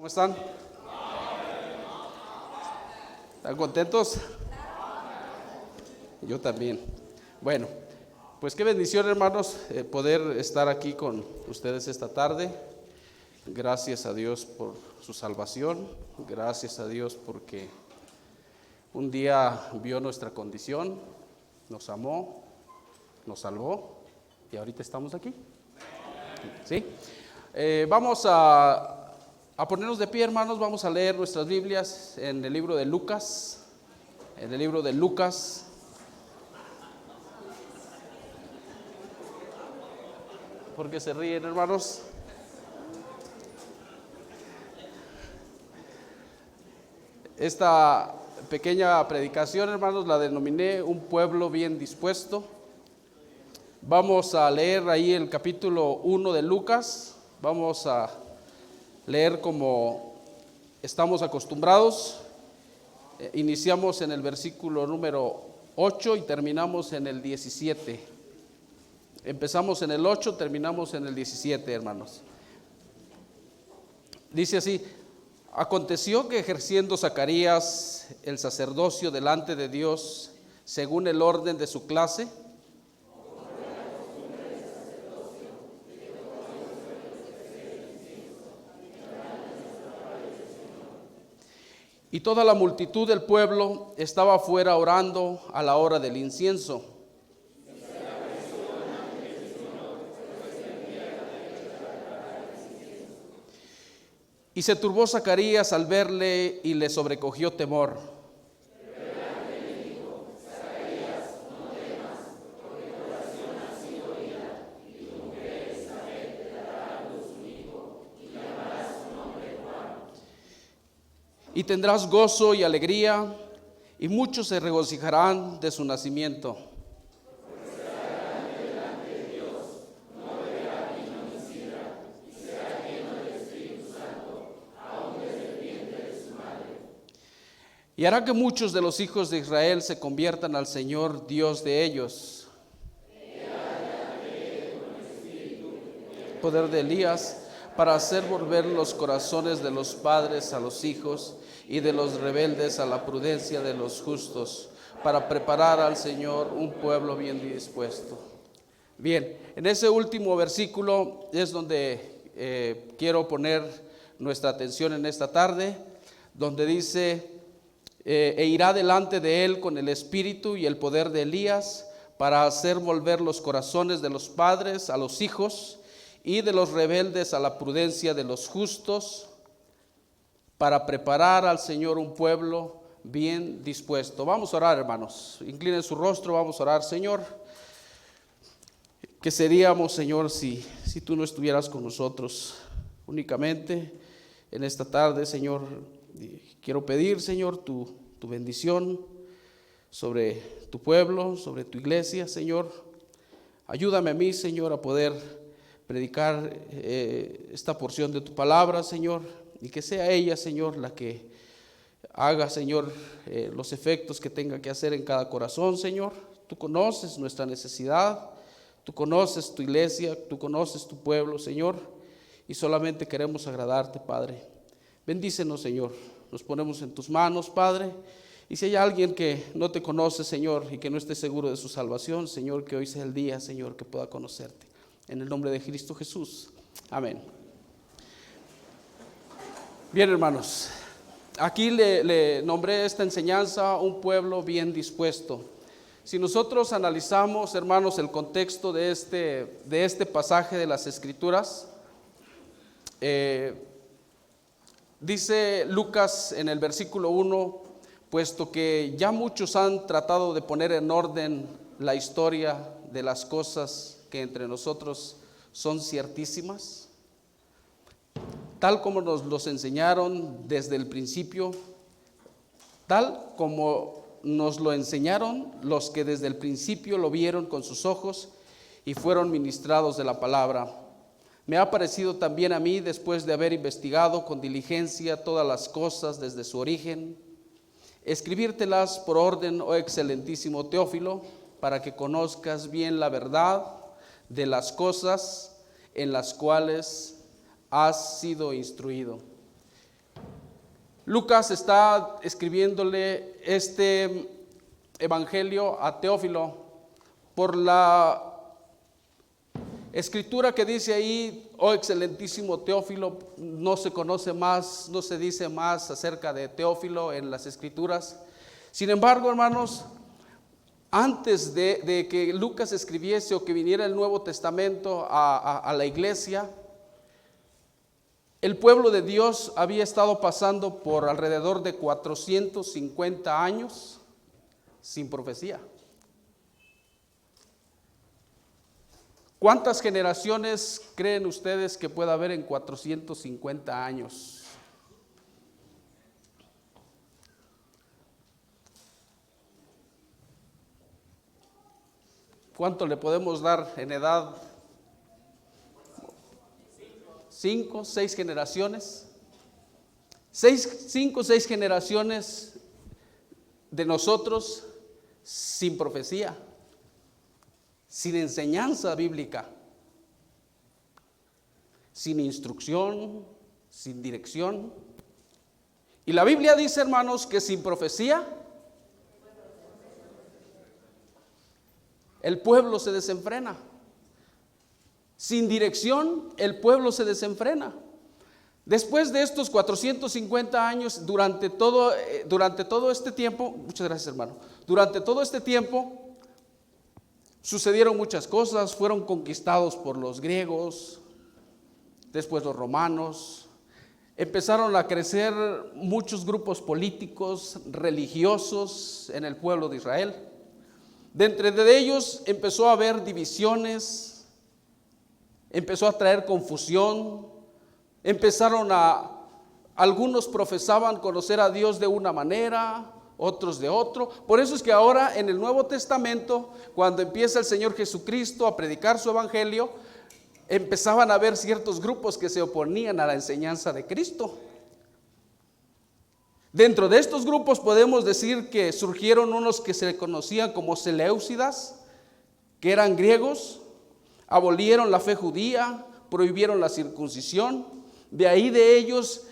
¿Cómo están? ¿Están contentos? Yo también. Bueno, pues qué bendición, hermanos, poder estar aquí con ustedes esta tarde. Gracias a Dios por su salvación. Gracias a Dios porque un día vio nuestra condición, nos amó, nos salvó y ahorita estamos aquí. ¿Sí? Vamos a ponernos de pie, hermanos. Vamos a leer nuestras Biblias en el libro de Lucas. En el libro de Lucas. ¿Por qué se ríen, hermanos? Esta pequeña predicación, hermanos, la denominé Un pueblo bien dispuesto. Vamos a leer ahí el capítulo 1 de Lucas. Vamos a leer como estamos acostumbrados. Iniciamos en el versículo número 8 y terminamos en el 17. Empezamos en el 8, terminamos en el 17, hermanos. Dice así: aconteció que ejerciendo Zacarías el sacerdocio delante de Dios, según el orden de su clase, y toda la multitud del pueblo estaba afuera orando a la hora del incienso. Y se turbó Zacarías al verle y le sobrecogió temor. Y tendrás gozo y alegría, y muchos se regocijarán de su nacimiento. Y hará que muchos de los hijos de Israel se conviertan al Señor Dios de ellos. Poder de Elías, para hacer volver los corazones de los padres a los hijos y de los rebeldes a la prudencia de los justos, para preparar al Señor un pueblo bien dispuesto. Bien, en ese último versículo es donde quiero poner nuestra atención en esta tarde, donde dice: e irá delante de él con el espíritu y el poder de Elías, para hacer volver los corazones de los padres a los hijos y de los rebeldes a la prudencia de los justos, para preparar al Señor un pueblo bien dispuesto. Vamos a orar, hermanos. Inclinen su rostro, vamos a orar. Señor, ¿qué seríamos, Señor, si tú no estuvieras con nosotros? Únicamente en esta tarde, Señor, quiero pedir, Señor, tu bendición sobre tu pueblo, sobre tu iglesia, Señor. Ayúdame a mí, Señor, a poder predicar esta porción de tu palabra, Señor, y que sea ella, Señor, la que haga, Señor, los efectos que tenga que hacer en cada corazón, Señor. Tú conoces nuestra necesidad, tú conoces tu iglesia, tú conoces tu pueblo, Señor, y solamente queremos agradarte, Padre. Bendícenos, Señor. Nos ponemos en tus manos, Padre. Y si hay alguien que no te conoce, Señor, y que no esté seguro de su salvación, Señor, que hoy sea el día, Señor, que pueda conocerte. En el nombre de Cristo Jesús. Amén. Bien, hermanos. Aquí le nombré esta enseñanza un pueblo bien dispuesto. Si nosotros analizamos, hermanos, el contexto de este pasaje de las Escrituras, dice Lucas en el versículo 1, puesto que ya muchos han tratado de poner en orden la historia de las cosas que entre nosotros son ciertísimas, tal como nos los enseñaron desde el principio, tal como nos lo enseñaron los que desde el principio lo vieron con sus ojos y fueron ministrados de la palabra. Me ha parecido también a mí, después de haber investigado con diligencia todas las cosas desde su origen, escribírtelas por orden, oh excelentísimo Teófilo, para que conozcas bien la verdad de las cosas en las cuales has sido instruido. Lucas está escribiéndole este evangelio a Teófilo por la escritura que dice ahí: oh excelentísimo Teófilo. No se conoce más, no se dice más acerca de Teófilo en las escrituras. Sin embargo, hermanos, antes de que Lucas escribiese o que viniera el Nuevo Testamento a la iglesia, el pueblo de Dios había estado pasando por alrededor de 450 años sin profecía. ¿Cuántas generaciones creen ustedes que pueda haber en 450 años? ¿Cuánto le podemos dar en edad? 5, 6 generaciones. 5 o 6 generaciones de nosotros sin profecía, sin enseñanza bíblica, sin instrucción, sin dirección. Y la Biblia dice, hermanos, que sin profecía el pueblo se desenfrena. Sin dirección el pueblo se desenfrena. Después de estos 450 años, durante todo este tiempo, muchas gracias, hermano, durante todo este tiempo sucedieron muchas cosas. Fueron conquistados por los griegos, después los romanos. Empezaron a crecer muchos grupos políticos, religiosos en el pueblo de Israel. De entre ellos empezó a haber divisiones, empezó a traer confusión. Algunos profesaban conocer a Dios de una manera, otros de otro. Por eso es que ahora en el Nuevo Testamento, cuando empieza el Señor Jesucristo a predicar su evangelio, empezaban a haber ciertos grupos que se oponían a la enseñanza de Cristo. Dentro de estos grupos podemos decir que surgieron unos que se conocían como Seleucidas, que eran griegos. Abolieron la fe judía, prohibieron la circuncisión. De ahí de ellos,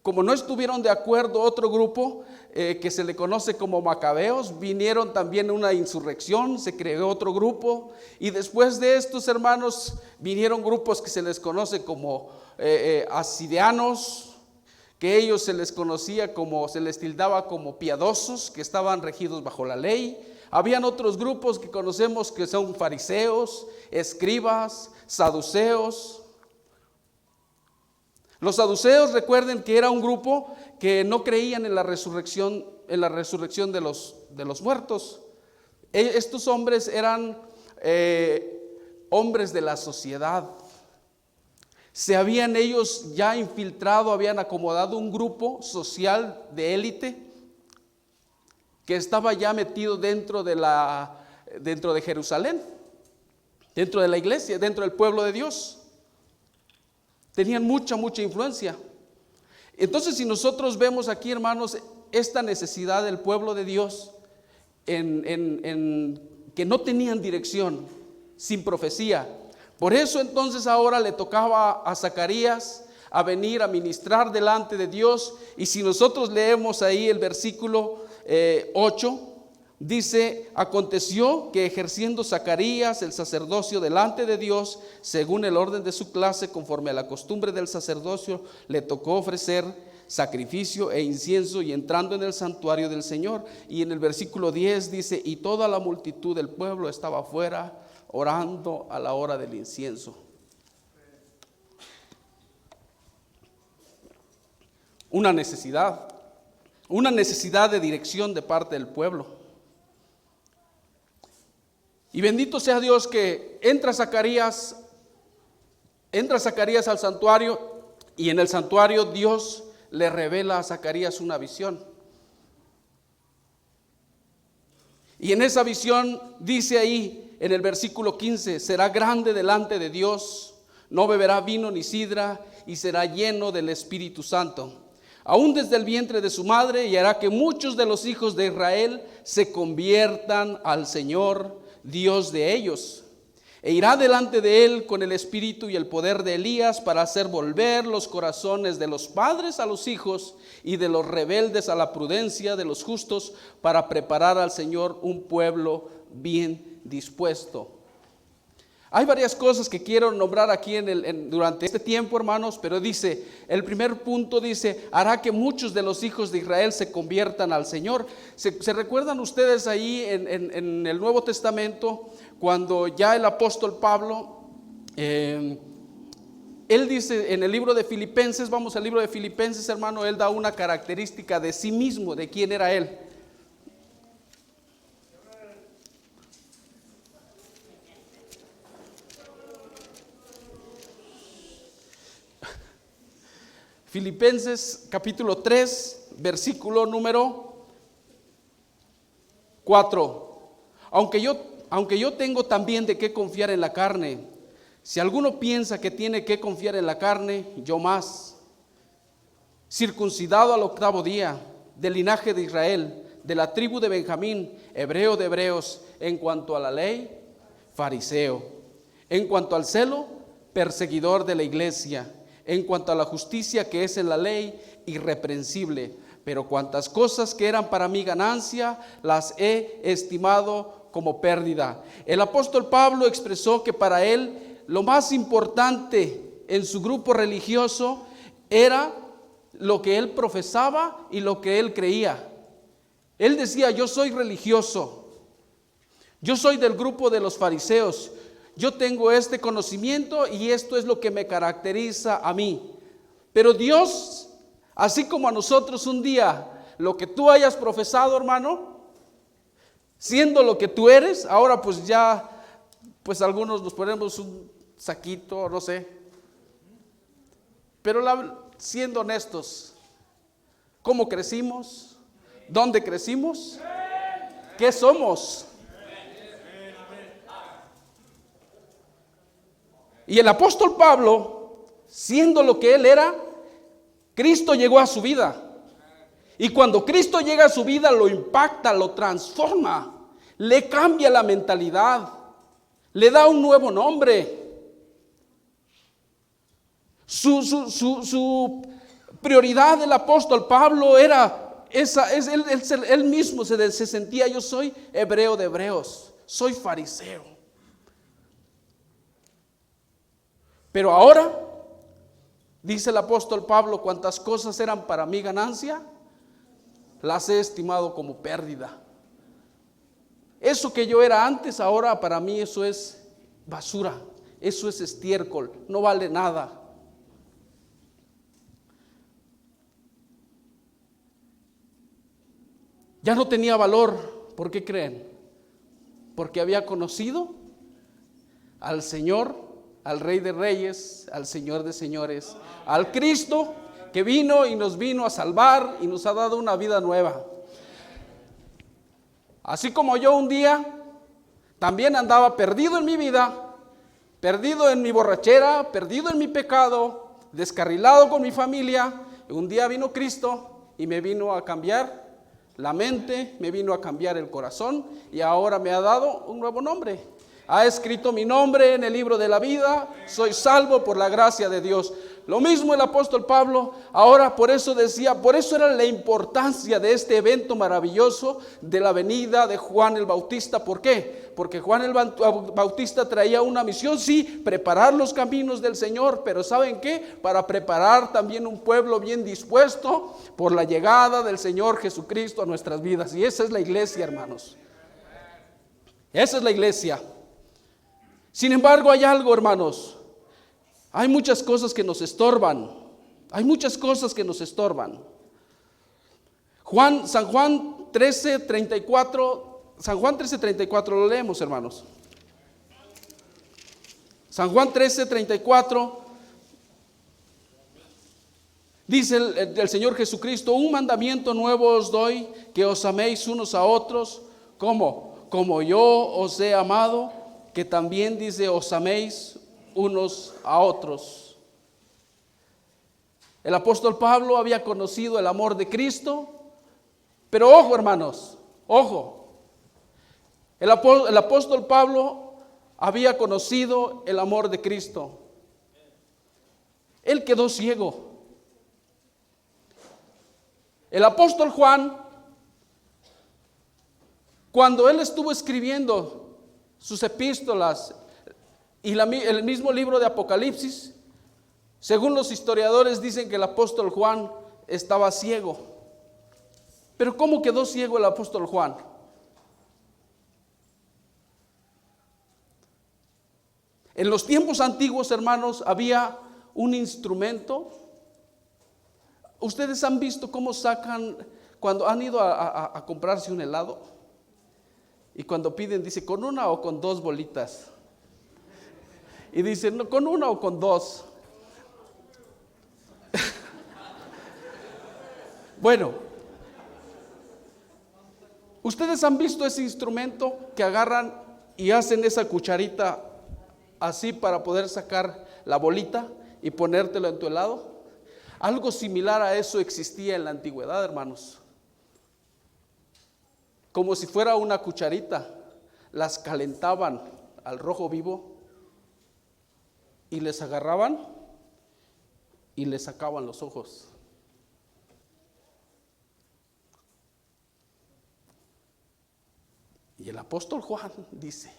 como no estuvieron de acuerdo, otro grupo que se le conoce como macabeos, vinieron también una insurrección, se creó otro grupo. Y después de estos, hermanos, vinieron grupos que se les conoce como asidianos, que ellos se les tildaba como piadosos, que estaban regidos bajo la ley. Habían otros grupos que conocemos que son fariseos, escribas, saduceos. Los saduceos, recuerden que era un grupo que no creían en la resurrección de los muertos. Estos hombres eran hombres de la sociedad. Se habían ellos ya infiltrado, habían acomodado un grupo social de élite que estaba ya metido dentro de Jerusalén, dentro de la iglesia, dentro del pueblo de Dios. Tenían mucha influencia. Entonces, si nosotros vemos aquí, hermanos, esta necesidad del pueblo de Dios en que no tenían dirección, sin profecía. Por eso entonces ahora le tocaba a Zacarías a venir a ministrar delante de Dios. Y si nosotros leemos ahí el versículo 8, dice: aconteció que ejerciendo Zacarías el sacerdocio delante de Dios, según el orden de su clase, conforme a la costumbre del sacerdocio, le tocó ofrecer sacrificio e incienso, y entrando en el santuario del Señor. Y en el versículo 10 dice: y toda la multitud del pueblo estaba afuera orando a la hora del incienso. Una necesidad de dirección de parte del pueblo. Y bendito sea Dios que entra Zacarías al santuario, y en el santuario Dios le revela a Zacarías una visión. Y en esa visión dice ahí en el versículo 15: será grande delante de Dios, no beberá vino ni sidra, y será lleno del Espíritu Santo, aún desde el vientre de su madre, y hará que muchos de los hijos de Israel se conviertan al Señor, Dios de ellos. E irá delante de él con el espíritu y el poder de Elías para hacer volver los corazones de los padres a los hijos y de los rebeldes a la prudencia de los justos, para preparar al Señor un pueblo bien dispuesto. Hay varias cosas que quiero nombrar aquí durante este tiempo, hermanos, pero dice, el primer punto dice, hará que muchos de los hijos de Israel se conviertan al Señor. ¿Se recuerdan ustedes ahí en el Nuevo Testamento, cuando ya el apóstol Pablo, él dice en el libro de Filipenses, vamos al libro de Filipenses, hermano, él da una característica de sí mismo, de quién era él. Filipenses capítulo 3, versículo número 4. Aunque yo tengo también de qué confiar en la carne, si alguno piensa que tiene que confiar en la carne, yo más. Circuncidado al 8º día, del linaje de Israel, de la tribu de Benjamín, hebreo de hebreos, en cuanto a la ley, fariseo, en cuanto al celo, perseguidor de la iglesia, en cuanto a la justicia que es en la ley, irreprensible. Pero cuantas cosas que eran para mí ganancia, las he estimado como pérdida. El apóstol Pablo expresó que para él lo más importante en su grupo religioso era lo que él profesaba y lo que él creía. Él decía, yo soy religioso, yo soy del grupo de los fariseos, yo tengo este conocimiento y esto es lo que me caracteriza a mí. Pero Dios, así como a nosotros un día, lo que tú hayas profesado, hermano, siendo lo que tú eres, ahora pues ya, pues algunos nos ponemos un saquito, no sé. Pero siendo honestos, ¿cómo crecimos? ¿Dónde crecimos? ¿Qué somos? Y el apóstol Pablo, siendo lo que él era, Cristo llegó a su vida. Y cuando Cristo llega a su vida, lo impacta, lo transforma, le cambia la mentalidad, le da un nuevo nombre. Su prioridad del apóstol Pablo era esa, él mismo se sentía, yo soy hebreo de hebreos, soy fariseo. Pero ahora, dice el apóstol Pablo, cuantas cosas eran para mí ganancia, las he estimado como pérdida. Eso que yo era antes, ahora para mí eso es basura, eso es estiércol, no vale nada. Ya no tenía valor. ¿Por qué creen? Porque había conocido al Señor, al Rey de Reyes, al Señor de Señores, al Cristo que vino y nos vino a salvar y nos ha dado una vida nueva. Así como yo un día también andaba perdido en mi vida, perdido en mi borrachera, perdido en mi pecado, descarrilado con mi familia, y un día vino Cristo y me vino a cambiar la mente, me vino a cambiar el corazón y ahora me ha dado un nuevo nombre. Ha escrito mi nombre en el libro de la vida, soy salvo por la gracia de Dios. Lo mismo el apóstol Pablo, ahora por eso decía, por eso era la importancia de este evento maravilloso de la venida de Juan el Bautista. ¿Por qué? Porque Juan el Bautista traía una misión, sí, preparar los caminos del Señor, pero ¿saben qué? Para preparar también un pueblo bien dispuesto por la llegada del Señor Jesucristo a nuestras vidas. Y esa es la iglesia, hermanos. Esa es la iglesia. Sin embargo, hay algo, hermanos. Hay muchas cosas que nos estorban. Hay muchas cosas que nos estorban. San Juan 13:34, lo leemos, hermanos. San Juan 13:34 dice el Señor Jesucristo: un mandamiento nuevo os doy, que os améis unos a otros, como yo os he amado, que también dice os améis unos a otros. El apóstol Pablo había conocido el amor de Cristo, pero ojo, hermanos, ojo. El apóstol Pablo había conocido el amor de Cristo. Él quedó ciego. El apóstol Juan, cuando él estuvo escribiendo sus epístolas y el mismo libro de Apocalipsis, según los historiadores dicen que el apóstol Juan estaba ciego. Pero ¿cómo quedó ciego el apóstol Juan? En los tiempos antiguos, hermanos, había un instrumento. Ustedes han visto cómo sacan, cuando han ido a comprarse un helado, y cuando piden, dice, ¿con una o con dos bolitas? Y dicen, no, ¿con una o con dos? Bueno, ustedes han visto ese instrumento que agarran y hacen esa cucharita así para poder sacar la bolita y ponértelo en tu helado. Algo similar a eso existía en la antigüedad, hermanos. Como si fuera una cucharita, las calentaban al rojo vivo y les agarraban y les sacaban los ojos. Y el apóstol Juan dice,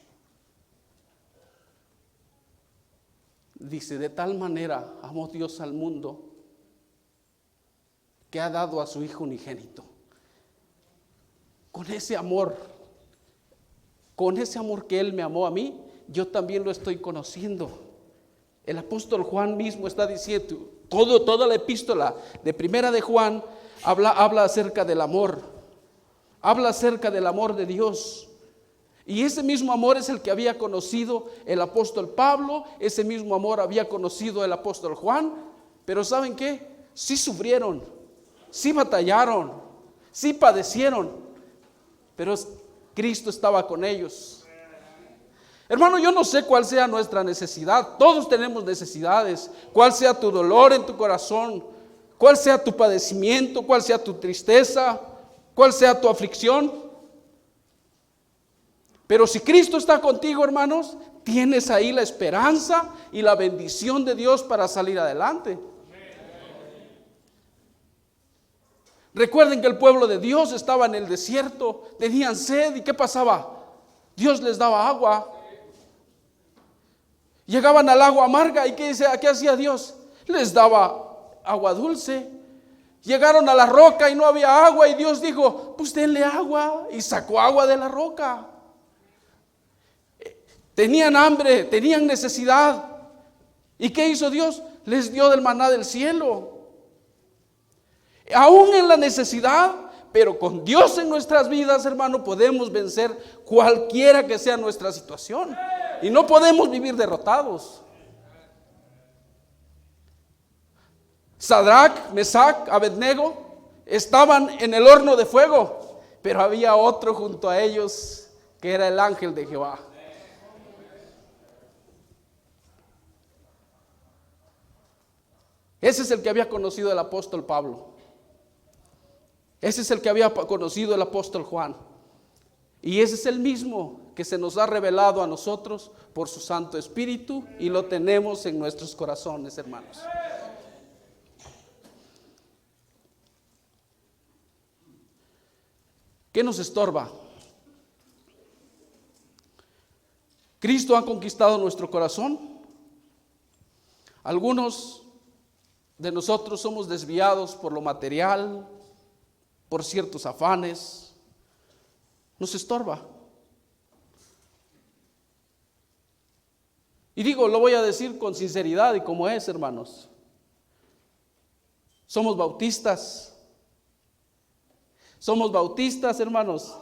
de tal manera amó Dios al mundo que ha dado a su Hijo unigénito. Con ese amor que Él me amó a mí, yo también lo estoy conociendo. El apóstol Juan mismo está diciendo, toda la epístola de primera de Juan habla acerca del amor, habla acerca del amor de Dios. Y ese mismo amor es el que había conocido el apóstol Pablo, ese mismo amor había conocido el apóstol Juan, pero ¿saben qué? Sí sufrieron, sí batallaron, sí padecieron, pero Cristo estaba con ellos. Hermano, yo no sé cuál sea nuestra necesidad, todos tenemos necesidades, cuál sea tu dolor en tu corazón, cuál sea tu padecimiento, cuál sea tu tristeza, cuál sea tu aflicción. Pero si Cristo está contigo, hermanos, tienes ahí la esperanza y la bendición de Dios para salir adelante. Recuerden que el pueblo de Dios estaba en el desierto, tenían sed, ¿y qué pasaba? Dios les daba agua. Llegaban al agua amarga, ¿y qué hacía Dios? Les daba agua dulce. Llegaron a la roca y no había agua, y Dios dijo, pues denle agua, y sacó agua de la roca. Tenían hambre, tenían necesidad. ¿Y qué hizo Dios? Les dio del maná del cielo. Aún en la necesidad, pero con Dios en nuestras vidas, hermano, podemos vencer cualquiera que sea nuestra situación. Y no podemos vivir derrotados. Sadrach, Mesach, Abednego estaban en el horno de fuego, pero había otro junto a ellos que era el ángel de Jehová. Ese es el que había conocido el apóstol Pablo. Ese es el que había conocido el apóstol Juan. Y ese es el mismo que se nos ha revelado a nosotros por su Santo Espíritu, y lo tenemos en nuestros corazones, hermanos. ¿Qué nos estorba? Cristo ha conquistado nuestro corazón. Algunos de nosotros somos desviados por lo material, por ciertos afanes. Nos estorba. Y digo, lo voy a decir con sinceridad y como es, hermanos. Somos bautistas. Somos bautistas, hermanos.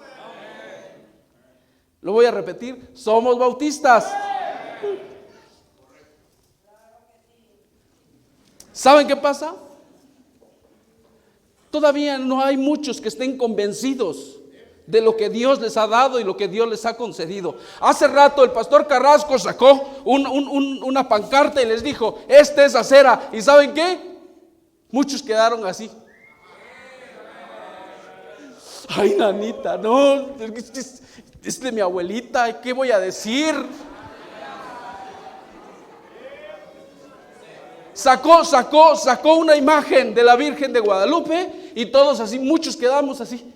Lo voy a repetir, somos bautistas. ¿Saben qué pasa? Todavía no hay muchos que estén convencidos de lo que Dios les ha dado y lo que Dios les ha concedido. Hace rato el pastor Carrasco sacó una pancarta y les dijo, esta es acera. ¿Y saben qué? Muchos quedaron así. Ay, nanita, no, es de mi abuelita, ¿qué voy a decir? Sacó una imagen de la Virgen de Guadalupe y todos así, muchos quedamos así.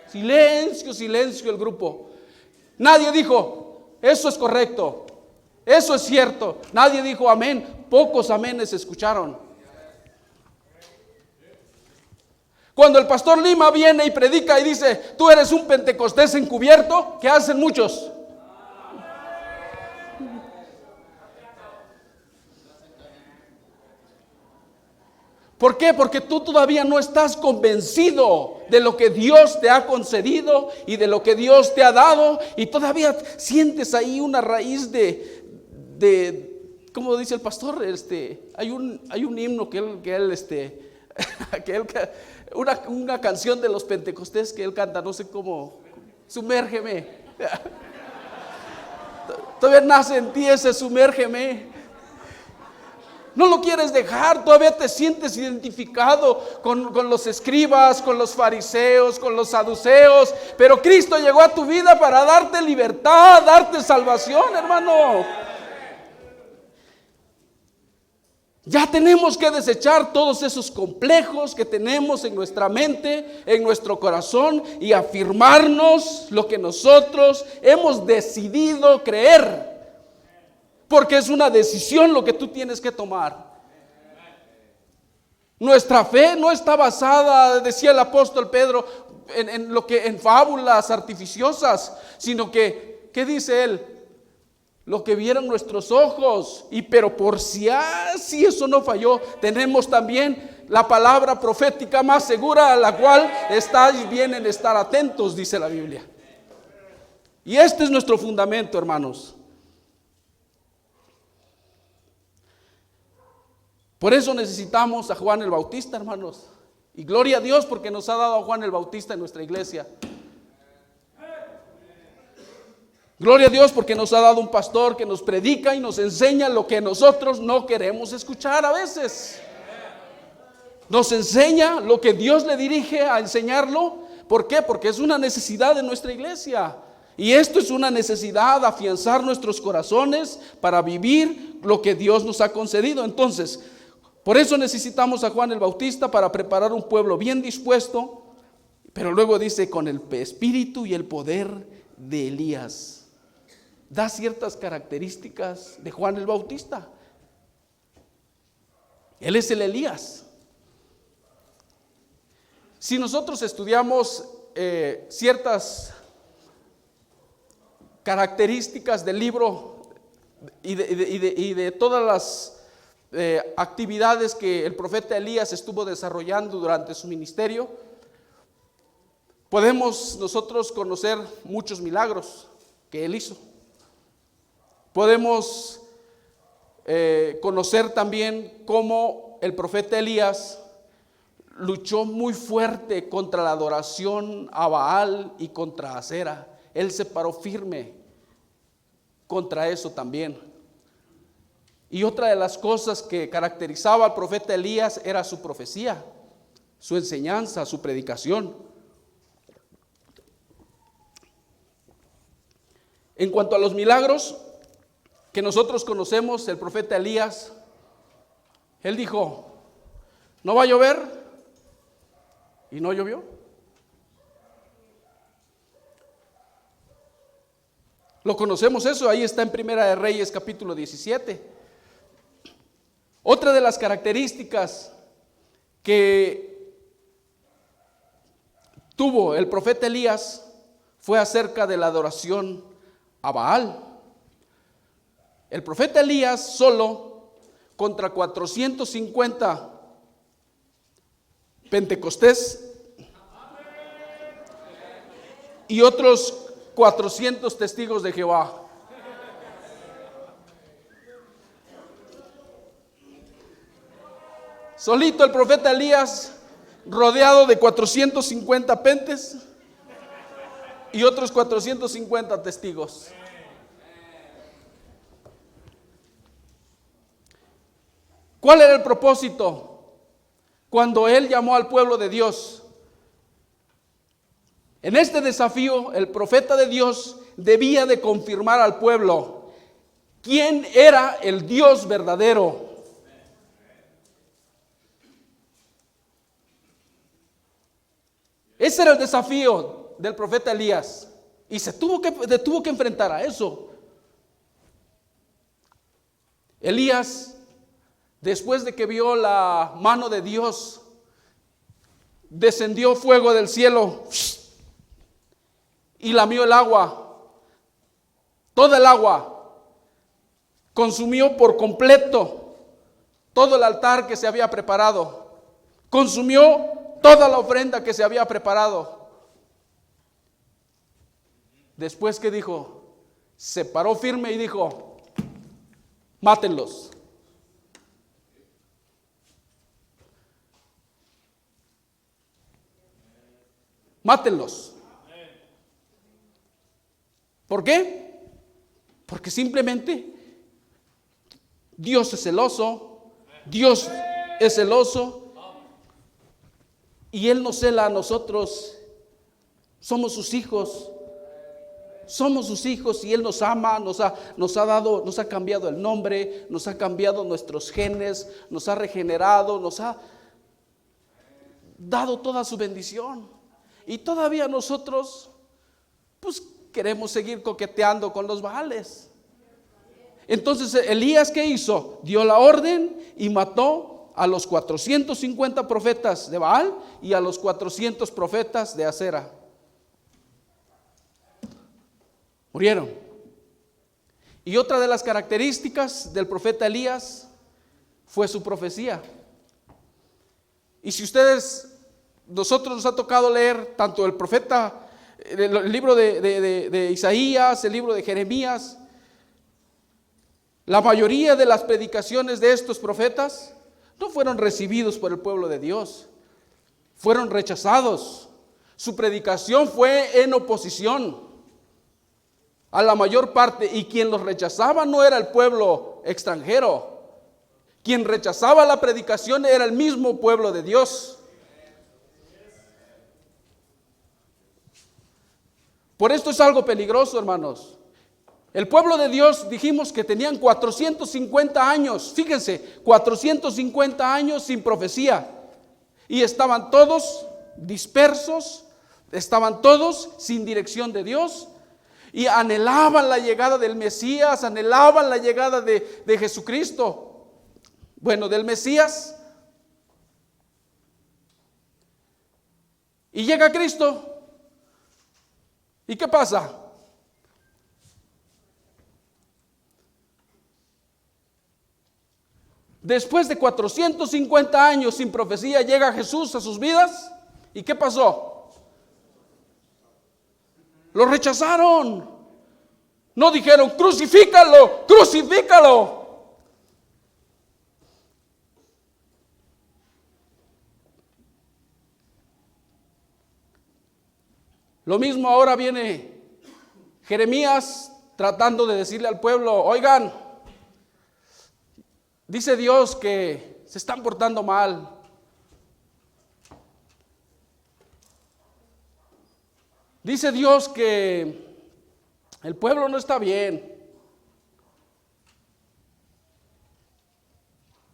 Silencio el grupo. Nadie dijo, eso es correcto, eso es cierto. Nadie dijo amén. Pocos amenes se escucharon. Cuando el pastor Lima viene y predica y dice, tú eres un pentecostés encubierto, ¿qué hacen muchos? ¿Por qué? Porque tú todavía no estás convencido de lo que Dios te ha concedido y de lo que Dios te ha dado, y todavía sientes ahí una raíz de como dice el pastor, hay un himno una canción de los pentecostés que él canta, no sé cómo, sumérgeme. Todavía nace en ti ese sumérgeme. No lo quieres dejar, todavía te sientes identificado con los escribas, con los fariseos, con los saduceos, pero Cristo llegó a tu vida para darte libertad, darte salvación, hermano. Ya tenemos que desechar todos esos complejos que tenemos en nuestra mente, en nuestro corazón, y afirmarnos lo que nosotros hemos decidido creer. Porque es una decisión lo que tú tienes que tomar. Nuestra fe no está basada, decía el apóstol Pedro, en fábulas artificiosas, sino que, ¿qué dice él? Lo que vieron nuestros ojos. Pero por si eso no falló, tenemos también la palabra profética más segura, a la cual estáis bien en estar atentos, dice la Biblia. Y este es nuestro fundamento, hermanos. Por eso necesitamos a Juan el Bautista, hermanos. Y gloria a Dios porque nos ha dado a Juan el Bautista en nuestra iglesia. Gloria a Dios porque nos ha dado un pastor que nos predica y nos enseña lo que nosotros no queremos escuchar a veces. Nos enseña lo que Dios le dirige a enseñarlo. ¿Por qué? Porque es una necesidad de nuestra iglesia. Y esto es una necesidad de afianzar nuestros corazones para vivir lo que Dios nos ha concedido. Entonces, por eso necesitamos a Juan el Bautista para preparar un pueblo bien dispuesto. Pero luego dice, con el espíritu y el poder de Elías. Da ciertas características de Juan el Bautista. Él es el Elías. Si nosotros estudiamos ciertas características del libro y de todas las actividades que el profeta Elías estuvo desarrollando durante su ministerio, podemos nosotros conocer muchos milagros que él hizo. Podemos conocer también cómo el profeta Elías luchó muy fuerte contra la adoración a Baal y contra Acera. Él se paró firme contra eso también. Y otra de las cosas que caracterizaba al profeta Elías era su profecía, su enseñanza, su predicación. En cuanto a los milagros que nosotros conocemos, el profeta Elías, él dijo, no va a llover, y no llovió. Lo conocemos eso, ahí está en Primera de Reyes capítulo 17. Otra de las características que tuvo el profeta Elías fue acerca de la adoración a Baal. El profeta Elías solo contra 450 pentecostés y otros 400 testigos de Jehová. Solito el profeta Elías, rodeado de 450 pentes y otros 450 testigos. ¿Cuál era el propósito cuando él llamó al pueblo de Dios? En este desafío, el profeta de Dios debía de confirmar al pueblo quién era el Dios verdadero. Ese era el desafío del profeta Elías. Y se tuvo que enfrentar a eso. Elías, después de que vio la mano de Dios, descendió fuego del cielo y lamió el agua, toda el agua, consumió por completo todo el altar que se había preparado, consumió toda la ofrenda que se había preparado. Después, que dijo, se paró firme y dijo: mátenlos. Mátenlos. ¿Por qué? Porque simplemente Dios es celoso. Dios es celoso. Y Él nos cela a nosotros. Somos sus hijos. Somos sus hijos y Él nos ama, nos ha cambiado el nombre, nos ha cambiado nuestros genes, nos ha regenerado, nos ha dado toda su bendición. Y todavía nosotros, pues, queremos seguir coqueteando con los Baales. Entonces Elías, ¿qué hizo? Dio la orden y mató a los 450 profetas de Baal y a los 400 profetas de Acera. Murieron. Y otra de las características del profeta Elías fue su profecía. Y si nosotros nos ha tocado leer tanto el profeta, el libro de Isaías, el libro de Jeremías, la mayoría de las predicaciones de estos profetas no fueron recibidos por el pueblo de Dios, fueron rechazados. Su predicación fue en oposición a la mayor parte, y quien los rechazaba no era el pueblo extranjero. Quien rechazaba la predicación era el mismo pueblo de Dios. Por esto es algo peligroso, hermanos. El pueblo de Dios, dijimos que tenían 450 años, fíjense, 450 años sin profecía. Y estaban todos dispersos, estaban todos sin dirección de Dios. Y anhelaban la llegada del Mesías, anhelaban la llegada de Jesucristo. Bueno, del Mesías. Y llega Cristo. ¿Y qué pasa? Después de 450 años sin profecía, llega Jesús a sus vidas. ¿Y qué pasó? Lo rechazaron. No dijeron: crucifícalo, crucifícalo. Lo mismo ahora viene Jeremías tratando de decirle al pueblo: oigan, dice Dios que se están portando mal. Dice Dios que el pueblo no está bien.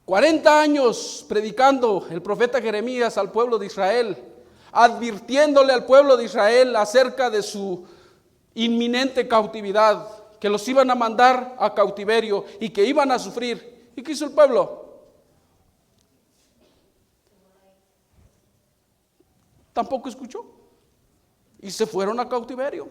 40 años predicando el profeta Jeremías al pueblo de Israel, advirtiéndole al pueblo de Israel acerca de su inminente cautividad, que los iban a mandar a cautiverio y que iban a sufrir. ¿Y qué hizo el pueblo? Tampoco escuchó. Y se fueron a cautiverio.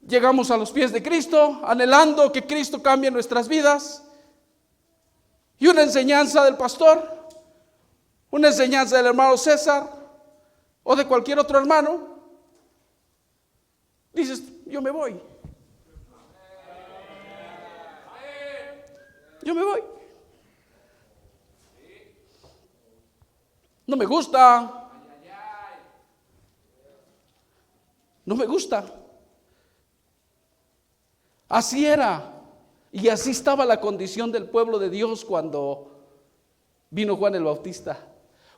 Llegamos a los pies de Cristo, anhelando que Cristo cambie nuestras vidas. Y una enseñanza del pastor, una enseñanza del hermano César o de cualquier otro hermano, dices: yo me voy. Yo me voy. No me gusta. No me gusta. Así era. Y así estaba la condición del pueblo de Dios cuando vino Juan el Bautista.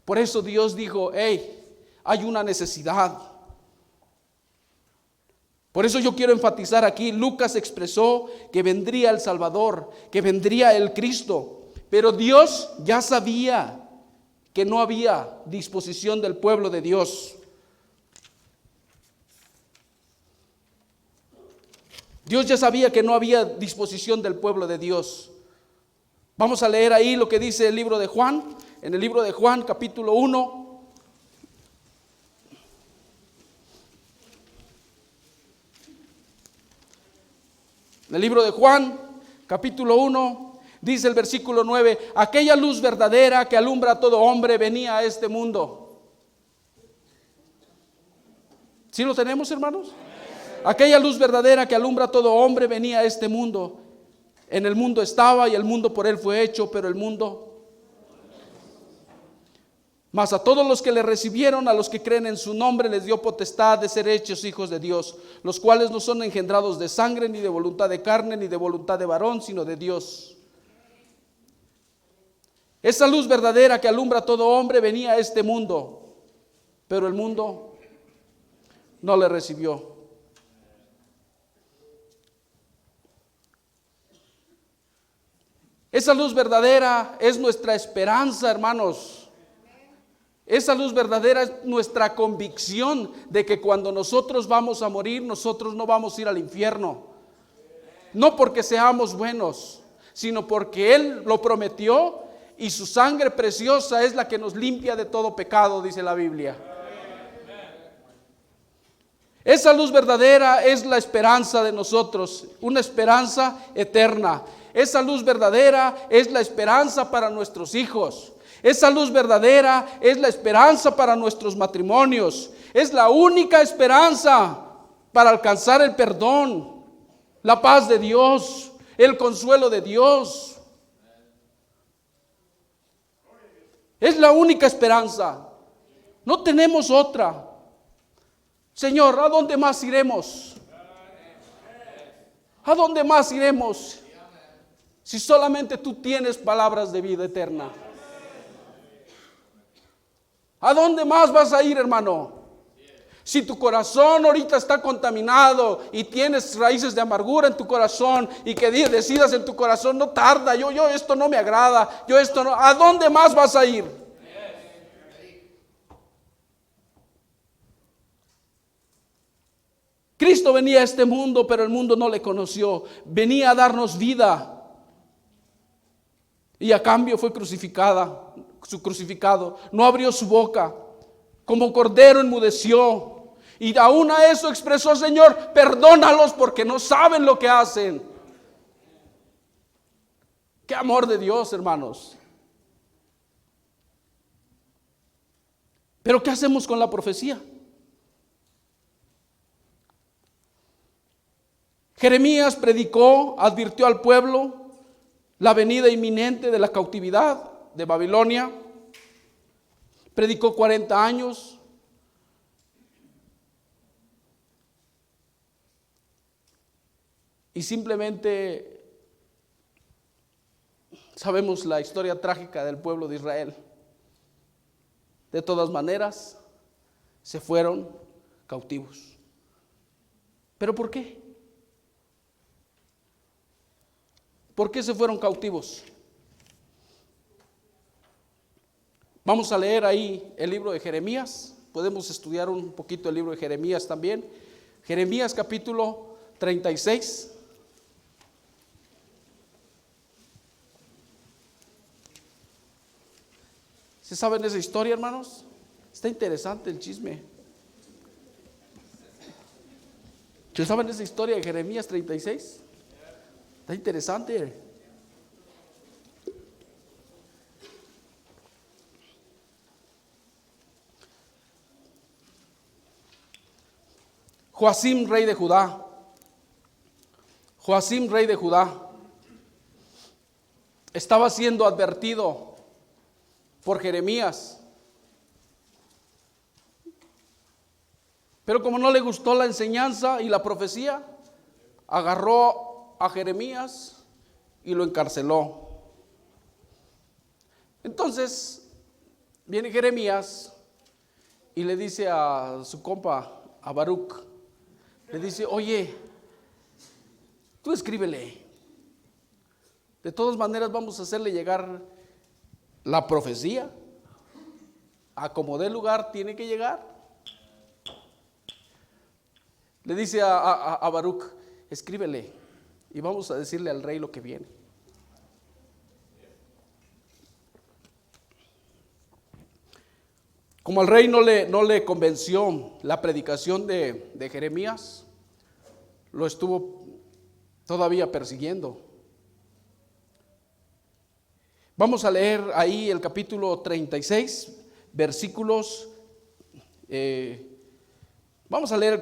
Por eso Dios dijo: hey, hay una necesidad. Por eso yo quiero enfatizar aquí, Lucas expresó que vendría el Salvador, que vendría el Cristo, pero Dios ya sabía que no había disposición del pueblo de Dios. Dios ya sabía que no había disposición del pueblo de Dios. Vamos a leer ahí lo que dice el libro de Juan, en el libro de Juan capítulo 1. En el libro de Juan, capítulo 1, dice el versículo 9, aquella luz verdadera que alumbra a todo hombre venía a este mundo. ¿Sí lo tenemos, hermanos? Aquella luz verdadera que alumbra a todo hombre venía a este mundo. En el mundo estaba y el mundo por él fue hecho, pero el mundo... Mas a todos los que le recibieron, a los que creen en su nombre, les dio potestad de ser hechos hijos de Dios, los cuales no son engendrados de sangre, ni de voluntad de carne, ni de voluntad de varón, sino de Dios. Esa luz verdadera que alumbra a todo hombre venía a este mundo, pero el mundo no le recibió. Esa luz verdadera es nuestra esperanza, hermanos. Esa luz verdadera es nuestra convicción de que cuando nosotros vamos a morir, nosotros no vamos a ir al infierno. No porque seamos buenos, sino porque Él lo prometió y su sangre preciosa es la que nos limpia de todo pecado, dice la Biblia. Esa luz verdadera es la esperanza de nosotros, una esperanza eterna. Esa luz verdadera es la esperanza para nuestros hijos. Esa luz verdadera es la esperanza para nuestros matrimonios. Es la única esperanza para alcanzar el perdón, la paz de Dios, el consuelo de Dios. Es la única esperanza. No tenemos otra. Señor, ¿a dónde más iremos? ¿A dónde más iremos? Si solamente tú tienes palabras de vida eterna. ¿A dónde más vas a ir, hermano? Si tu corazón ahorita está contaminado y tienes raíces de amargura en tu corazón y que decidas en tu corazón, no tarda, yo esto no me agrada, yo esto no, ¿a dónde más vas a ir? Cristo venía a este mundo, pero el mundo no le conoció. Venía a darnos vida y a cambio fue crucificado, no abrió su boca, como cordero enmudeció, y aún a eso expresó: Señor, perdónalos porque no saben lo que hacen. Qué amor de Dios, hermanos. Pero ¿qué hacemos con la profecía? Jeremías predicó, advirtió al pueblo la venida inminente de la cautividad de Babilonia. Predicó 40 años. Y simplemente sabemos la historia trágica del pueblo de Israel. De todas maneras, se fueron cautivos. ¿Pero por qué? ¿Por qué se fueron cautivos? Vamos a leer ahí el libro de Jeremías. Podemos estudiar un poquito el libro de Jeremías también. Jeremías capítulo 36. ¿Se saben esa historia, hermanos? Está interesante el chisme. ¿Se saben esa historia de Jeremías 36? Está interesante. Joacim, rey de Judá. Joacim, rey de Judá, estaba siendo advertido por Jeremías. Pero como no le gustó la enseñanza y la profecía, agarró a Jeremías y lo encarceló. Entonces viene Jeremías y le dice a su compa, a Baruch: le dice, oye, tú escríbele. De todas maneras vamos a hacerle llegar la profecía. A como dé lugar tiene que llegar. Le dice a Baruc, escríbele y vamos a decirle al rey lo que viene. Como al rey no le convenció la predicación de Jeremías, lo estuvo todavía persiguiendo. Vamos a leer ahí el capítulo 36, versículos, vamos a leer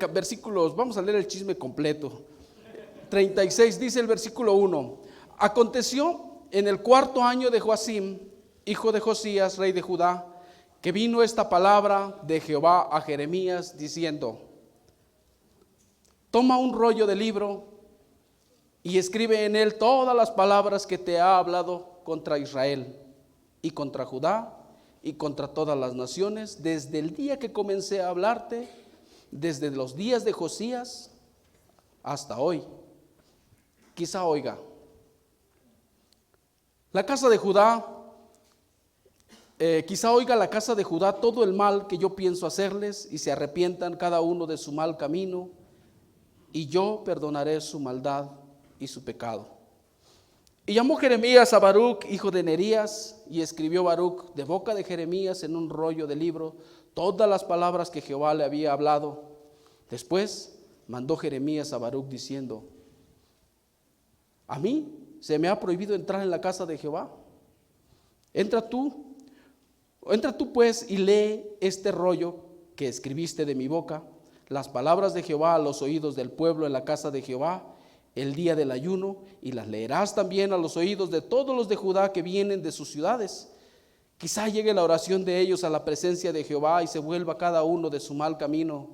el chisme completo. 36 dice el versículo 1: Aconteció en el 4.º año de Joacim, hijo de Josías, rey de Judá, que vino esta palabra de Jehová a Jeremías diciendo: toma un rollo de libro y escribe en él todas las palabras que te ha hablado contra Israel y contra Judá y contra todas las naciones, desde el día que comencé a hablarte, desde los días de Josías hasta hoy. Quizá oiga la casa de Judá, quizá oiga la casa de Judá todo el mal que yo pienso hacerles, y se arrepientan cada uno de su mal camino, y yo perdonaré su maldad y su pecado. Y llamó Jeremías a Baruc, hijo de Nerías, y escribió Baruc de boca de Jeremías en un rollo de libro todas las palabras que Jehová le había hablado. Después mandó Jeremías a Baruc diciendo: a mí se me ha prohibido entrar en la casa de Jehová. Entra tú pues y lee este rollo que escribiste de mi boca, las palabras de Jehová a los oídos del pueblo en la casa de Jehová el día del ayuno, y las leerás también a los oídos de todos los de Judá que vienen de sus ciudades. Quizá llegue la oración de ellos a la presencia de Jehová y se vuelva cada uno de su mal camino,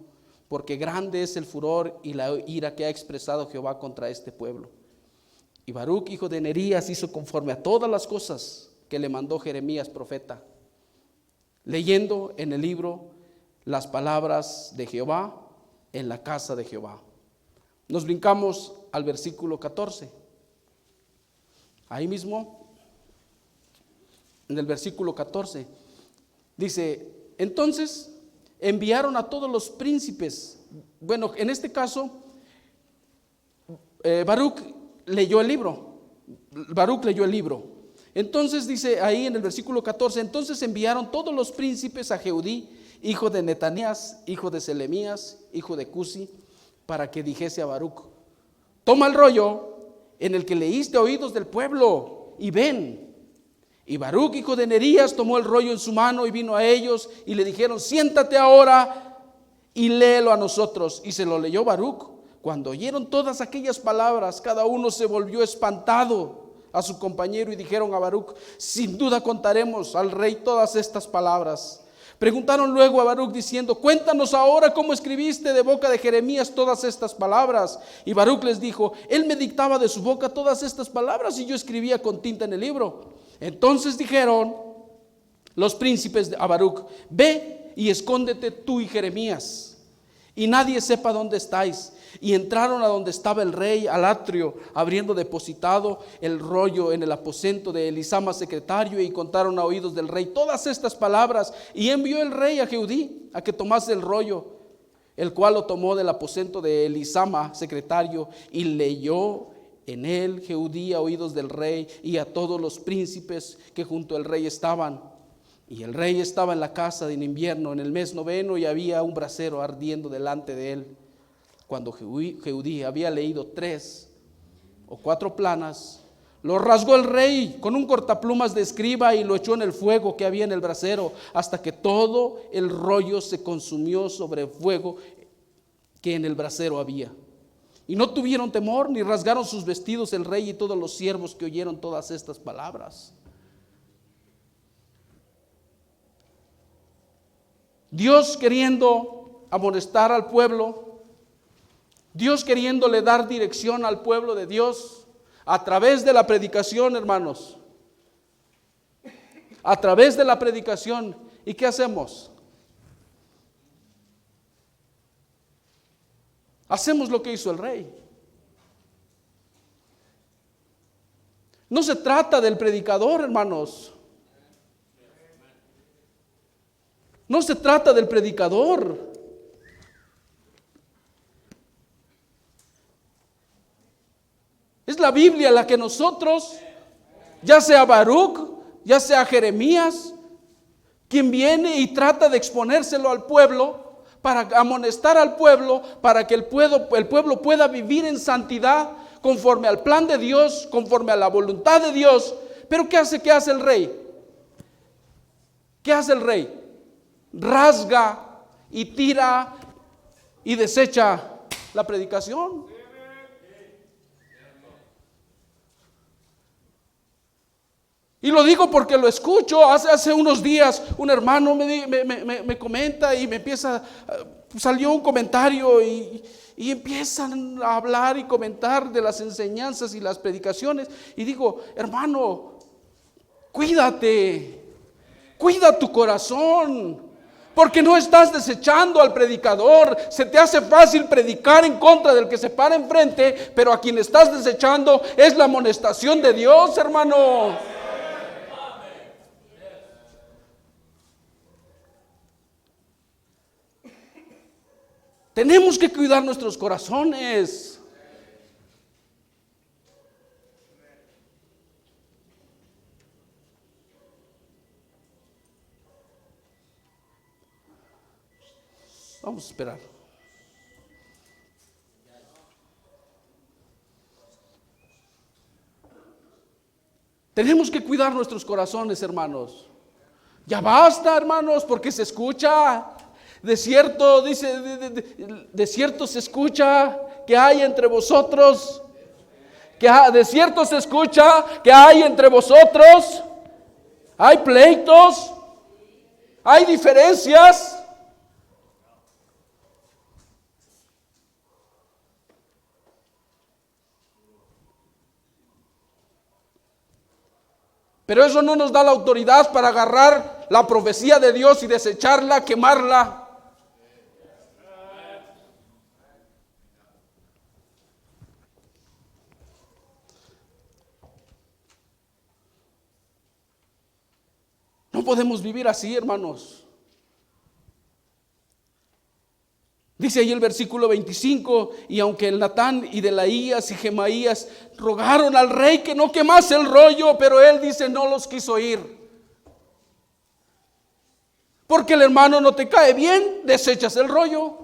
porque grande es el furor y la ira que ha expresado Jehová contra este pueblo. Y Baruc, hijo de Nerías, hizo conforme a todas las cosas que le mandó Jeremías profeta, leyendo en el libro las palabras de Jehová en la casa de Jehová. Nos brincamos al versículo 14. Ahí mismo, en el versículo 14, dice: entonces enviaron a todos los príncipes. Bueno, en este caso, Baruc leyó el libro. Entonces dice ahí en el versículo 14: entonces enviaron todos los príncipes a Jehudí, hijo de Netanías, hijo de Selemías, hijo de Cusi, para que dijese a Baruc: toma el rollo en el que leíste a oídos del pueblo y ven. Y Baruc, hijo de Nerías, tomó el rollo en su mano y vino a ellos y le dijeron: siéntate ahora y léelo a nosotros. Y se lo leyó Baruc. Cuando oyeron todas aquellas palabras, cada uno se volvió espantado a su compañero y dijeron a Baruc: sin duda contaremos al rey todas estas palabras. Preguntaron luego a Baruc diciendo: cuéntanos ahora cómo escribiste de boca de Jeremías todas estas palabras. Y Baruc les dijo: él me dictaba de su boca todas estas palabras y yo escribía con tinta en el libro. Entonces dijeron los príncipes a Baruc: ve y escóndete tú y Jeremías, y nadie sepa dónde estáis. Y entraron a donde estaba el rey, al atrio, habiendo depositado el rollo en el aposento de Elisama secretario, y contaron a oídos del rey todas estas palabras. Y envió el rey a Jehudí a que tomase el rollo, el cual lo tomó del aposento de Elisama secretario, y leyó en él Jehudí a oídos del rey y a todos los príncipes que junto al rey estaban. Y el rey estaba en la casa en invierno, en el mes 9, y había un brasero ardiendo delante de él. Cuando Jehudí había leído 3 o 4 planas, lo rasgó el rey con un cortaplumas de escriba y lo echó en el fuego que había en el brasero, hasta que todo el rollo se consumió sobre el fuego que en el brasero había. Y no tuvieron temor ni rasgaron sus vestidos el rey y todos los siervos que oyeron todas estas palabras. Dios queriendo amonestar al pueblo, Dios queriéndole dar dirección al pueblo de Dios a través de la predicación, hermanos. A través de la predicación. ¿Y qué hacemos? Hacemos lo que hizo el rey. No se trata del predicador, hermanos. No se trata del predicador. Es la Biblia la que nosotros, ya sea Baruch, ya sea Jeremías, quien viene y trata de exponérselo al pueblo, para amonestar al pueblo, para que el pueblo pueda vivir en santidad, conforme al plan de Dios, conforme a la voluntad de Dios. Pero ¿qué hace el rey? ¿Qué hace el rey? Rasga y tira y desecha la predicación. Y lo digo porque lo escucho. Hace unos días un hermano me comenta y me empieza, salió un comentario y empiezan a hablar y comentar de las enseñanzas y las predicaciones. Y digo, hermano, cuídate, cuida tu corazón, porque no estás desechando al predicador. Se te hace fácil predicar en contra del que se para enfrente, pero a quien estás desechando es la amonestación de Dios, hermano. Tenemos que cuidar nuestros corazones. Vamos a esperar. Tenemos que cuidar nuestros corazones, hermanos. Ya basta, hermanos, porque se escucha. De cierto, dice, de cierto se escucha que hay entre vosotros, de cierto se escucha que hay entre vosotros, hay pleitos, hay diferencias. Pero eso no nos da la autoridad para agarrar la profecía de Dios y desecharla, quemarla. No podemos vivir así, hermanos. Dice ahí el versículo 25, y aunque el Natán y Delaías y Gemaías rogaron al rey que no quemase el rollo, pero él dice no los quiso oír. Porque el hermano no te cae bien, desechas el rollo.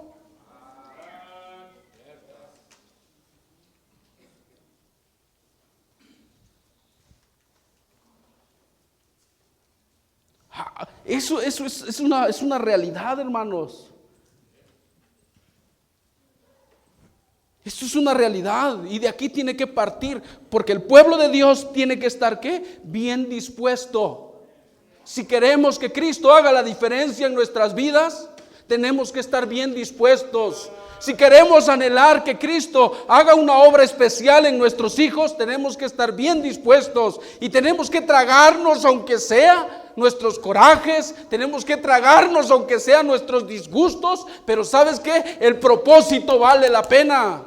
Eso es una realidad, hermanos. Esto es una realidad y de aquí tiene que partir, porque el pueblo de Dios tiene que estar ¿qué? Bien dispuesto. Si queremos que Cristo haga la diferencia en nuestras vidas, tenemos que estar bien dispuestos. Si queremos anhelar que Cristo haga una obra especial en nuestros hijos, tenemos que estar bien dispuestos y tenemos que tragarnos aunque sea nuestros corajes, tenemos que tragarnos aunque sean nuestros disgustos, pero ¿sabes qué? El propósito vale la pena.